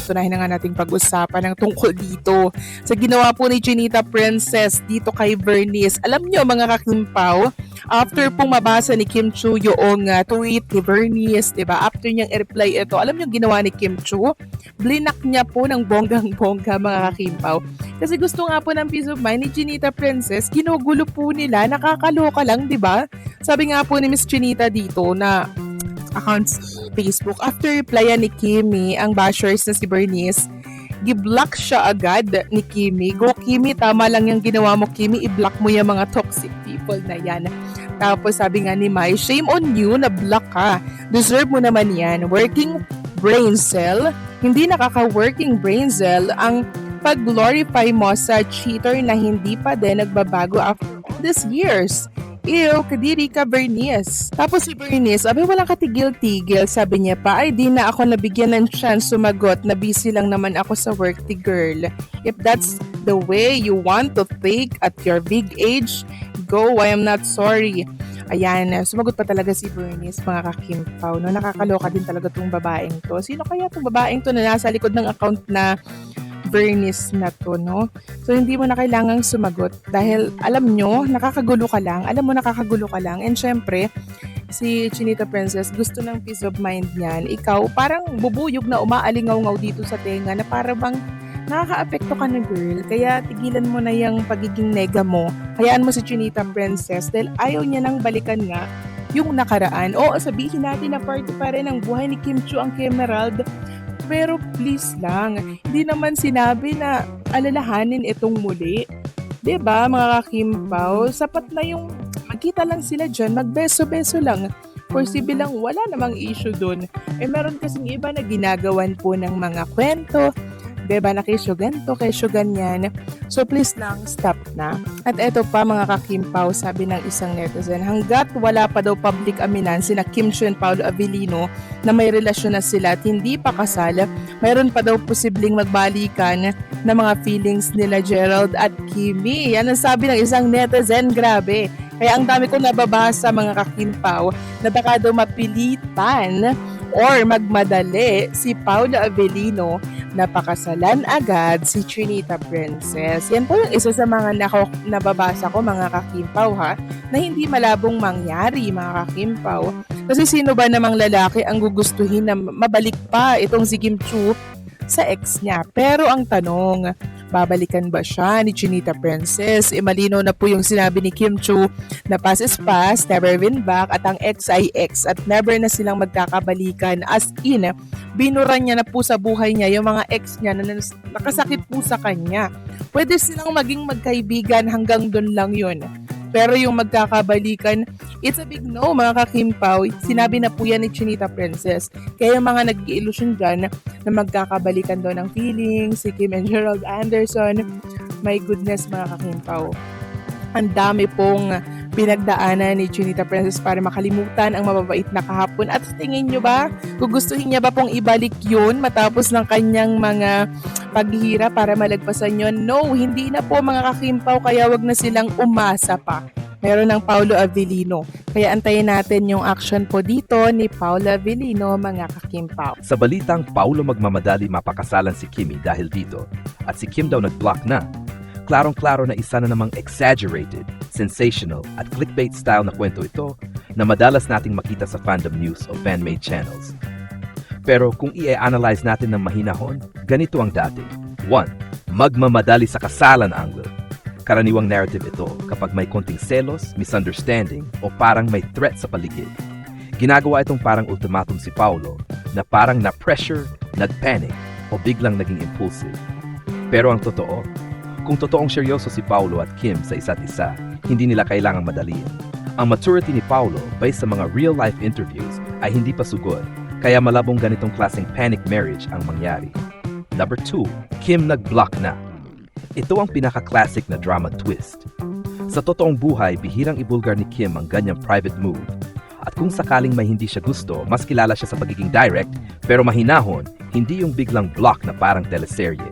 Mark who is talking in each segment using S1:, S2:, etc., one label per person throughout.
S1: gusto na nga nating pag-usapan ng tungkol dito sa ginawa po ni Chinita Princess dito kay Bernice. Alam nyo mga kakimpaw, after pong mabasa ni Kim Chu yung tweet ni Bernice, diba? After niyang i-reply ito, alam nyo ginawa ni Kim Chu? Blinak niya po ng bonggang-bongga mga kakimpaw. Kasi gusto nga po ng peace of mind ni Chinita Princess, ginugulo po nila, nakakaloka lang, diba? Sabi nga po ni Miss Chinita dito na accounts Facebook, after replyan ni Kimi ang bashers na si Bernice, gi-block siya agad ni Kimi. Go Kimi, tama lang yung ginawa mo Kimi, i-block mo yung mga toxic people na yan. Tapos sabi nga ni Mai, shame on you na block ka. Deserve mo naman yan. Working brain cell, hindi nakaka-working brain cell ang pag-glorify mo sa cheater na hindi pa din nagbabago after all these years. Ew, kadiri ka Bernice. Tapos si Bernice, abay walang katigil-tigil, sabi niya pa, ay di na ako nabigyan ng chance sumagot, na busy lang naman ako sa work, the girl. If that's the way you want to think at your big age, go, I am not sorry. Ayan, sumagot pa talaga si Bernice, mga kakimpaw, no? Nakakaloka din talaga tong babaeng to. Sino kaya tong babaeng to na nasa likod ng account na Bernice na to, no? So, hindi mo na kailangang sumagot dahil alam nyo, nakakagulo ka lang. Alam mo, nakakagulo ka lang. And syempre, si Chinita Princess, gusto ng peace of mind niyan. Ikaw, parang bubuyog na umaalingaw-ngaw dito sa tenga na para bang nakaka-apekto ka na girl. Kaya tigilan mo na yung pagiging nega mo. Hayaan mo si Chinita Princess dahil ayaw niya nang balikan nga yung nakaraan. Oo, sabihin natin na party pa rin ang buhay ni Kim Chu ang Emerald. Pero please lang, hindi naman sinabi na alalahanin itong muli. 'Di ba mga kakimpaw? Sapat na yung magkita lang sila dyan, magbeso-beso lang. For bilang wala namang issue dun. Meron kasing iba na ginagawan po ng mga kwento. 'Di ba na kesyo ganito, kesyo ganyan. So please lang, stop na. At eto pa mga kakimpaw, sabi ng isang netizen, hanggat wala pa daw public aminan sina Kim Chu and Paolo Avellino na may relasyon na sila at hindi pa kasal, mayroon pa daw posibleng magbalikan na mga feelings nila Gerald at Kimi. Yan ang sabi ng isang netizen, grabe. Kaya ang dami ko nababasa mga kakimpaw na baka daw mapilitan or magmadali si Paolo Avellino na pakasalan agad si Chinita Princess. Yan po yung isa sa mga nababasa ko mga kakimpaw ha, na hindi malabong mangyari mga kakimpaw. Kasi sino ba namang lalaki ang gugustuhin na mabalik pa itong si Kim Chu sa ex niya? Pero ang tanong, babalikan ba siya ni Chinita Princess? Malinaw na po yung sinabi ni Kim Chu na past is past, never been back, at ang ex ay ex at never na silang magkakabalikan. As in, binuran niya na po sa buhay niya yung mga ex niya na nakasakit po sa kanya. Pwede silang maging magkaibigan, hanggang doon lang yun. Pero yung magkakabalikan, it's a big no mga kakimpaw. Sinabi na po yan ni Chinita Princess. Kaya yung mga nag-i-illusion dyan na magkakabalikan daw ng feelings, si Kim and Gerald Anderson, my goodness mga kakimpaw. Ang dami pong pinagdaanan ni Chinita Princess para makalimutan ang mababait na kahapon. At tingin nyo ba, gugustuhin niya ba pong ibalik yun matapos ng kanyang mga paghihira para malagpasan yun? No, hindi na po mga kakimpaw, kaya wag na silang umasa pa. Meron ng Paolo Avellino. Kaya antayin natin yung action po dito ni Paolo Avellino mga kakimpaw.
S2: Sa balitang Paolo magmamadali mapakasalan si Kimi dahil dito at si Kim daw nag-block na. Klarong-klaro na isa na namang exaggerated, sensational at clickbait style na kwento ito na madalas nating makita sa fandom news o fan-made channels. Pero kung i-analyze natin ng mahinahon, ganito ang dating. 1. Magmamadali sa kasalan angle. Karaniwang narrative ito kapag may konting selos, misunderstanding o parang may threat sa paligid. Ginagawa itong parang ultimatum si Paolo na parang na-pressure, nag-panic o biglang naging impulsive. Pero ang totoo, kung totoong seryoso si Paolo at Kim sa isa't isa, hindi nila kailangang madaliin. Ang maturity ni Paolo based sa mga real-life interviews ay hindi pa sugod, kaya malabong ganitong klaseng panic marriage ang mangyari. Number 2, Kim nag-block na. Ito ang pinaka-classic na drama twist. Sa totoong buhay, bihirang ibulgar ni Kim ang ganyang private move. At kung sakaling may hindi siya gusto, mas kilala siya sa pagiging direct, pero mahinahon, hindi yung biglang block na parang teleserye.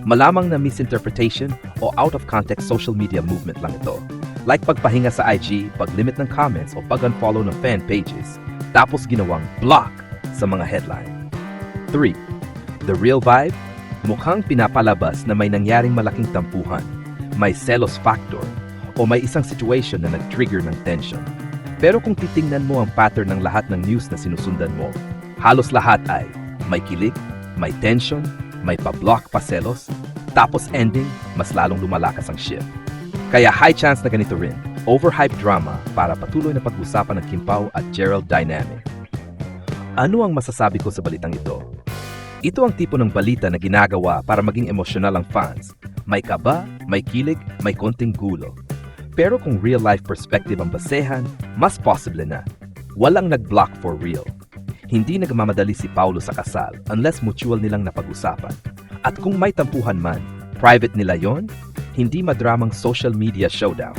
S2: Malamang na misinterpretation o out-of-context social media movement lang ito. Like pagpahinga sa IG, pag-limit ng comments o pag-unfollow ng fan pages, tapos ginawang block sa mga headline. 3. The real vibe? Mukhang pinapalabas na may nangyaring malaking tampuhan, may selos factor, o may isang situation na nag-trigger ng tension. Pero kung titingnan mo ang pattern ng lahat ng news na sinusundan mo, halos lahat ay may kilig, may tension, may pa-block pa selos, tapos ending, mas lalong lumalakas ang ship. Kaya high chance na ganito rin, overhyped drama para patuloy na pag-usapan ng Kim Pao at Gerald dynamic. Ano ang masasabi ko sa balitang ito? Ito ang tipo ng balita na ginagawa para maging emosyonal ang fans. May kaba, may kilig, may konting gulo. Pero kung real-life perspective ang basehan, mas possible na. Walang nag-block for real. Hindi nagmamadali si Paulo sa kasal unless mutual nilang napag-usapan. At kung may tampuhan man, private nila yon, hindi madramang social media showdown.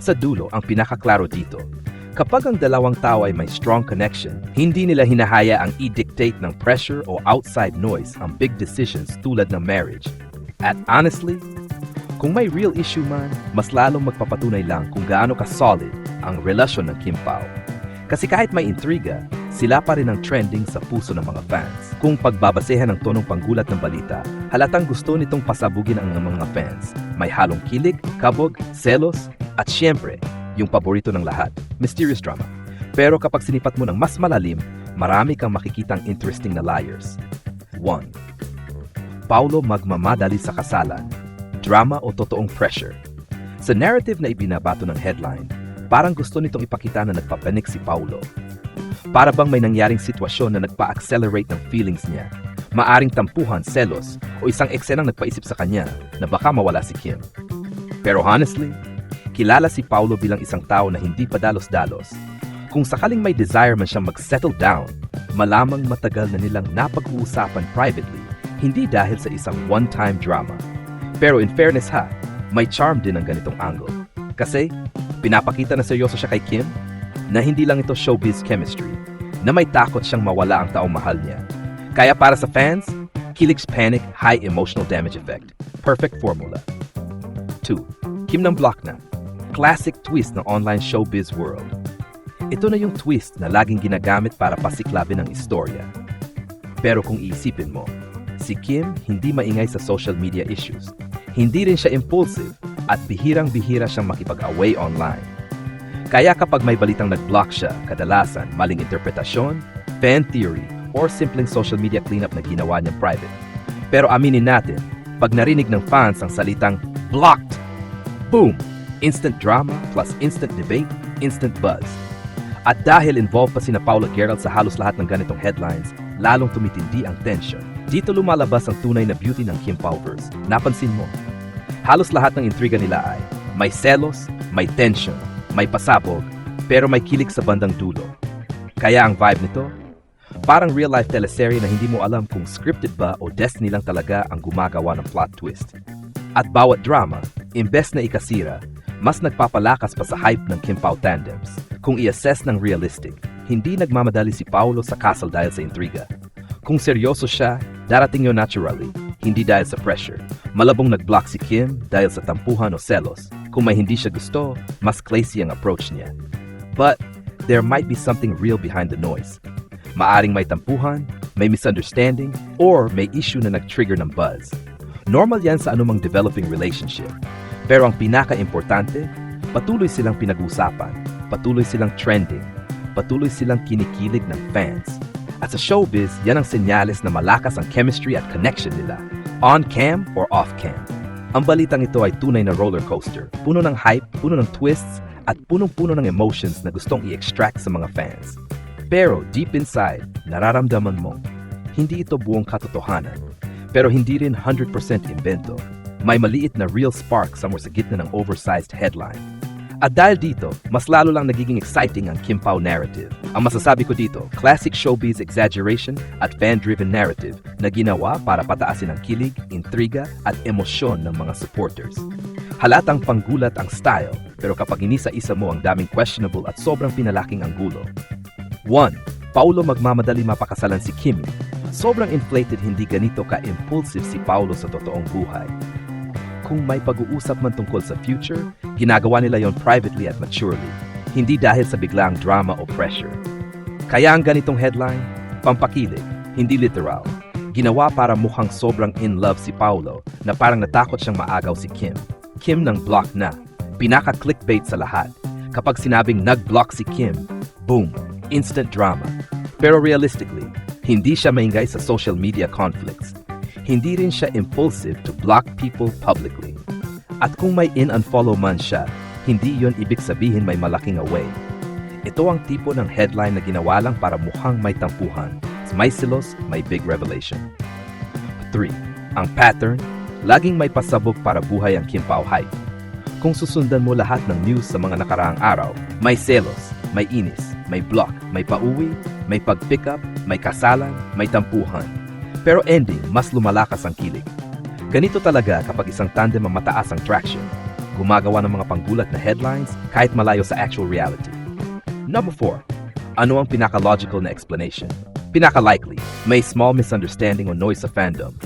S2: Sa dulo, ang pinakaklaro dito, kapag ang dalawang tao ay may strong connection, hindi nila hinahaya ang i-dictate ng pressure o outside noise ang big decisions tulad ng marriage. At honestly, kung may real issue man, mas lalong magpapatunay lang kung gaano ka-solid ang relasyon ng Kim Pao. Kasi kahit may intriga, sila pa rin ang trending sa puso ng mga fans. Kung pagbabasehan ng tonong panggulat ng balita, halatang gusto nitong pasabugin ang mga fans. May halong kilig, kabog, selos, at syempre, yung paborito ng lahat, mysterious drama. Pero kapag sinipat mo ng mas malalim, marami kang makikitang interesting na layers. 1. Paulo magmamadali sa kasalan. Drama o totoong pressure. Sa narrative na ibinabato ng headline, parang gusto nitong ipakita na nagpapanik si Paulo. Para bang may nangyaring sitwasyon na nagpa-accelerate ng feelings niya. Maaring tampuhan, selos, o isang eksenang nagpaisip sa kanya na baka mawala si Kim. Pero honestly, kilala si Paulo bilang isang tao na hindi padalos-dalos. Kung sakaling may desire man siyang mag-settle down, malamang matagal na nilang napag-uusapan privately, hindi dahil sa isang one-time drama. Pero in fairness ha, may charm din ang ganitong angle. Kasi, pinapakita na seryoso siya kay Kim, na hindi lang ito showbiz chemistry, na may takot siyang mawala ang taong mahal niya. Kaya para sa fans, kilig's panic, high emotional damage effect. Perfect formula. 2. Kim ng block na. Classic twist ng online showbiz world. Ito na yung twist na laging ginagamit para pasiklabin ang istorya. Pero kung iisipin mo, si Kim hindi maingay sa social media issues. Hindi rin siya impulsive at bihirang-bihira siyang makipag-away online. Kaya kapag may balitang nag-block siya, kadalasan maling interpretasyon, fan theory, or simpleng social media cleanup na ginawa niyang private. Pero aminin natin, pag narinig ng fans ang salitang blocked, boom! Instant drama plus instant debate, instant buzz. At dahil involved pa sina Paulo at Gerald sa halos lahat ng ganitong headlines, lalong tumitindi ang tension. Dito lumalabas ang tunay na beauty ng Kim Pao-verse. Napansin mo, halos lahat ng intriga nila ay may selos, may tension, may pasabog, pero may kilig sa bandang dulo. Kaya ang vibe nito, parang real-life teleserye na hindi mo alam kung scripted ba o destiny lang talaga ang gumagawa ng plot twist. At bawat drama, imbes na ikasira, mas nagpapalakas pa sa hype ng Kim Pao tandems. Kung i-assess ng realistic, hindi nagmamadali si Paulo sa castle dahil sa intriga. Kung seryoso siya, darating yun naturally, hindi dahil sa pressure. Malabong nag-block si Kim dahil sa tampuhan o selos. Kung may hindi siya gusto, mas classy ang approach niya. But there might be something real behind the noise. Maaring may tampuhan, may misunderstanding, or may issue na nag-trigger ng buzz. Normal yan sa anumang developing relationship. Pero ang pinaka-importante, patuloy silang pinag-usapan, patuloy silang trending, patuloy silang kinikilig ng fans. At sa showbiz, yan ang senyales na malakas ang chemistry at connection nila, on-cam or off-cam. Ang balitang ito ay tunay na roller coaster, puno ng hype, puno ng twists, at punong-puno ng emotions na gustong i-extract sa mga fans. Pero deep inside, nararamdaman mo, hindi ito buong katotohanan, pero hindi rin 100% invento. May maliit na real spark somewhere sa gitna ng oversized headline. At dahil dito, mas lalo lang nagiging exciting ang Kim Pao narrative. Ang masasabi ko dito, classic showbiz exaggeration at fan-driven narrative na ginawa para pataasin ang kilig, intriga at emosyon ng mga supporters. Halatang panggulat ang style, pero kapag inisa-isa mo ang daming questionable at sobrang pinalaking ang gulo. 1. Paulo magmamadali mapakasalan si Kimi. Sobrang inflated, hindi ganito ka-impulsive si Paulo sa totoong buhay. Kung may pag-uusap man tungkol sa future, ginagawa nila yon privately at maturely, hindi dahil sa biglaang drama o pressure. Kaya ang ganitong headline, pampakilig, hindi literal. Ginawa para mukhang sobrang in love si Paolo na parang natakot siyang maagaw si Kim. Kim nang block na. Pinaka-clickbait sa lahat. Kapag sinabing nag-block si Kim, boom, instant drama. Pero realistically, hindi siya maingay sa social media conflicts. Hindi rin siya impulsive to block people publicly. At kung may in-unfollow man siya, hindi yon ibig sabihin may malaking away. Ito ang tipo ng headline na ginawa lang para mukhang may tampuhan. May silos, may big revelation. 3. Ang pattern, laging may pasabog para buhay ang Kim Pao hype. Kung susundan mo lahat ng news sa mga nakaraang araw, may selos, may inis, may block, may pauwi, may pag-pick up, may kasalan, may tampuhan. Pero ending, mas lumalakas ang kilig. Ganito talaga kapag isang tandem ang mataas ang traction. Gumagawa ng mga panggulat na headlines kahit malayo sa actual reality. Number 4. Ano ang pinaka-logical na explanation? Pinaka-likely, may small misunderstanding o noise sa fandom.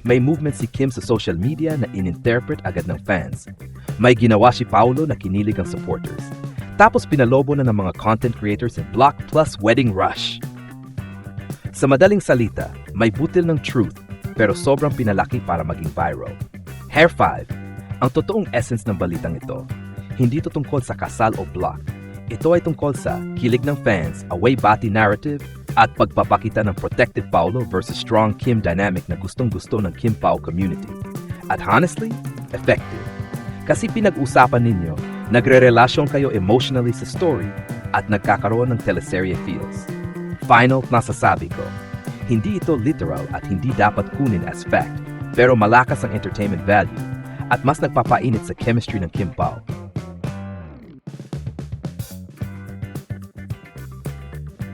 S2: May movement si Kim sa social media na ininterpret agad ng fans. May ginawa si Paolo na kinilig ang supporters. Tapos pinalobo na ng mga content creators in block plus wedding rush. Sa madaling salita, may butil ng truth pero sobrang pinalaki para maging viral. Hair 5. Ang totoong essence ng balitang ito, hindi ito tungkol sa kasal o block. Ito ay tungkol sa kilig ng fans, away bati narrative, at pagpapakita ng protective Paolo versus strong Kim dynamic na gustong-gusto ng Kim Pao community. At honestly, effective. Kasi pinag-usapan ninyo, nagre-relasyon kayo emotionally sa story at nagkakaroon ng teleserye feels. Final na sasabi ko, hindi ito literal at hindi dapat kunin as fact, pero malakas ang entertainment value at mas nagpapainit sa chemistry ng Kim Pao.